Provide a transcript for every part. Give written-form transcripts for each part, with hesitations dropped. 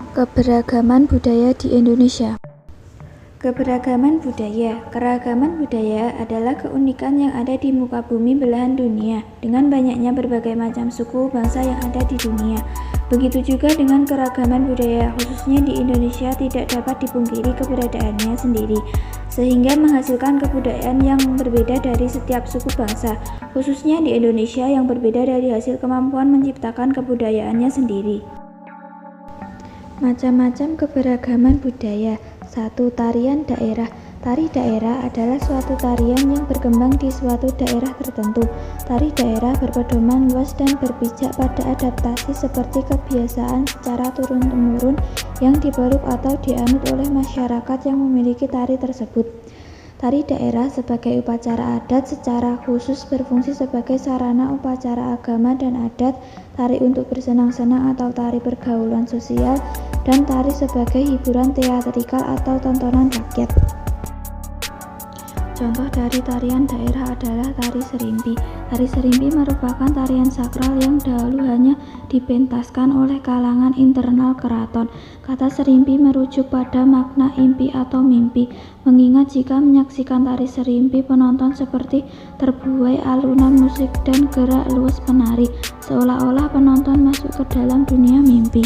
Keberagaman budaya di Indonesia. Keberagaman budaya. Keragaman budaya adalah keunikan yang ada di muka bumi belahan dunia, dengan banyaknya berbagai macam suku bangsa yang ada di dunia. Begitu juga dengan keragaman budaya, khususnya di Indonesia tidak dapat dipungkiri keberadaannya sendiri, sehingga menghasilkan kebudayaan yang berbeda dari setiap suku bangsa, khususnya di Indonesia yang berbeda dari hasil kemampuan menciptakan kebudayaannya sendiri. Macam-macam keberagaman budaya. 1. Tarian daerah. Tari daerah adalah suatu tarian yang berkembang di suatu daerah tertentu. Tari daerah berpedoman luas dan berpijak pada adaptasi seperti kebiasaan secara turun-temurun yang dipeluk atau dianut oleh masyarakat yang memiliki tari tersebut. Tari daerah sebagai upacara adat secara khusus berfungsi sebagai sarana upacara agama dan adat, tari untuk bersenang-senang atau tari pergaulan sosial, dan tari sebagai hiburan teatrikal atau tontonan rakyat. Contoh dari tarian daerah adalah tari serimpi. Tari serimpi merupakan tarian sakral yang dahulu hanya dipentaskan oleh kalangan internal keraton. Kata serimpi merujuk pada makna impi atau mimpi, mengingat jika menyaksikan tari serimpi penonton seperti terbuai alunan musik dan gerak luas penari, seolah-olah penonton masuk ke dalam dunia mimpi.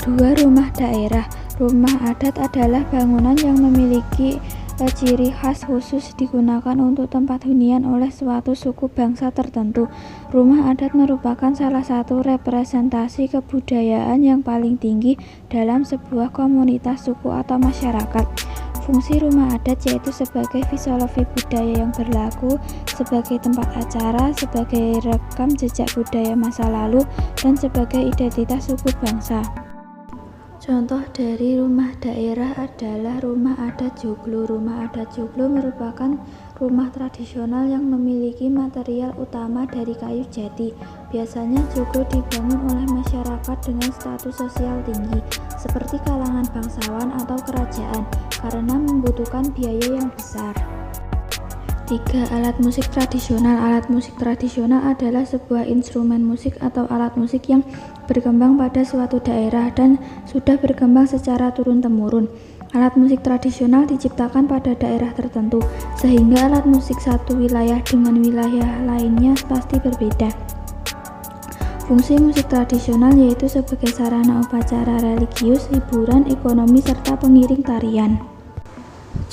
2. Rumah daerah. Rumah adat adalah bangunan yang memiliki ciri khas khusus digunakan untuk tempat hunian oleh suatu suku bangsa tertentu. Rumah adat merupakan salah satu representasi kebudayaan yang paling tinggi dalam sebuah komunitas suku atau masyarakat. Fungsi rumah adat yaitu sebagai fisiologi budaya yang berlaku, sebagai tempat acara, sebagai rekam jejak budaya masa lalu, dan sebagai identitas suku bangsa. Contoh dari rumah daerah adalah rumah adat joglo. Rumah adat joglo merupakan rumah tradisional yang memiliki material utama dari kayu jati. Biasanya joglo dibangun oleh masyarakat dengan status sosial tinggi, seperti kalangan bangsawan atau kerajaan, karena membutuhkan biaya yang besar. 3. Alat musik tradisional. Alat musik tradisional adalah sebuah instrumen musik atau alat musik yang berkembang pada suatu daerah dan sudah berkembang secara turun-temurun. Alat musik tradisional diciptakan pada daerah tertentu, sehingga alat musik satu wilayah dengan wilayah lainnya pasti berbeda. Fungsi musik tradisional yaitu sebagai sarana upacara religius, hiburan, ekonomi, serta pengiring tarian.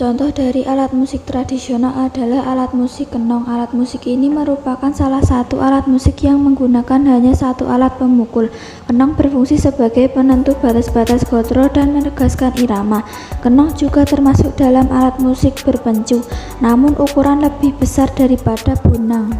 Contoh dari alat musik tradisional adalah alat musik kenong. Alat musik ini merupakan salah satu alat musik yang menggunakan hanya satu alat pemukul. Kenong berfungsi sebagai penentu batas-batas kontrol dan menegaskan irama. Kenong juga termasuk dalam alat musik berpencu, namun ukuran lebih besar daripada bunang.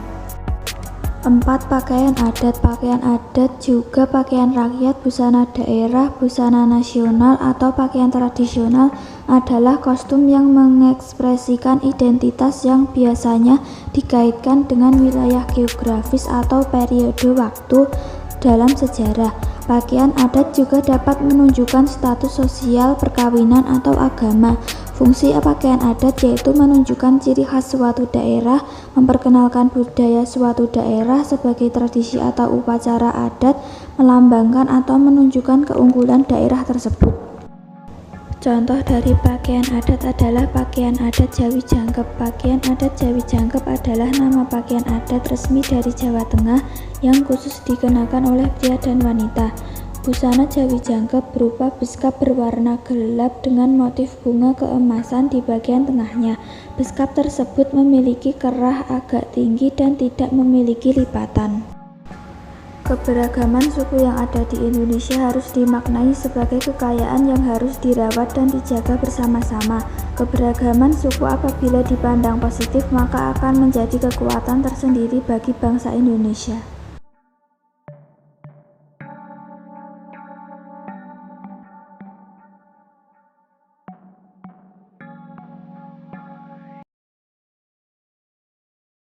4. Pakaian adat. Pakaian adat juga pakaian rakyat, busana daerah, busana nasional, atau pakaian tradisional adalah kostum yang mengekspresikan identitas yang biasanya dikaitkan dengan wilayah geografis atau periode waktu dalam sejarah. Pakaian adat juga dapat menunjukkan status sosial, perkawinan, atau agama. Fungsi pakaian adat yaitu menunjukkan ciri khas suatu daerah, memperkenalkan budaya suatu daerah sebagai tradisi atau upacara adat, melambangkan atau menunjukkan keunggulan daerah tersebut. Contoh dari pakaian adat adalah pakaian adat Jawi Jangkep. Pakaian adat Jawi Jangkep adalah nama pakaian adat resmi dari Jawa Tengah yang khusus dikenakan oleh pria dan wanita. Busana Jawi Jangkep berupa beskap berwarna gelap dengan motif bunga keemasan di bagian tengahnya. Beskap tersebut memiliki kerah agak tinggi dan tidak memiliki lipatan. Keberagaman suku yang ada di Indonesia harus dimaknai sebagai kekayaan yang harus dirawat dan dijaga bersama-sama. Keberagaman suku apabila dipandang positif maka akan menjadi kekuatan tersendiri bagi bangsa Indonesia.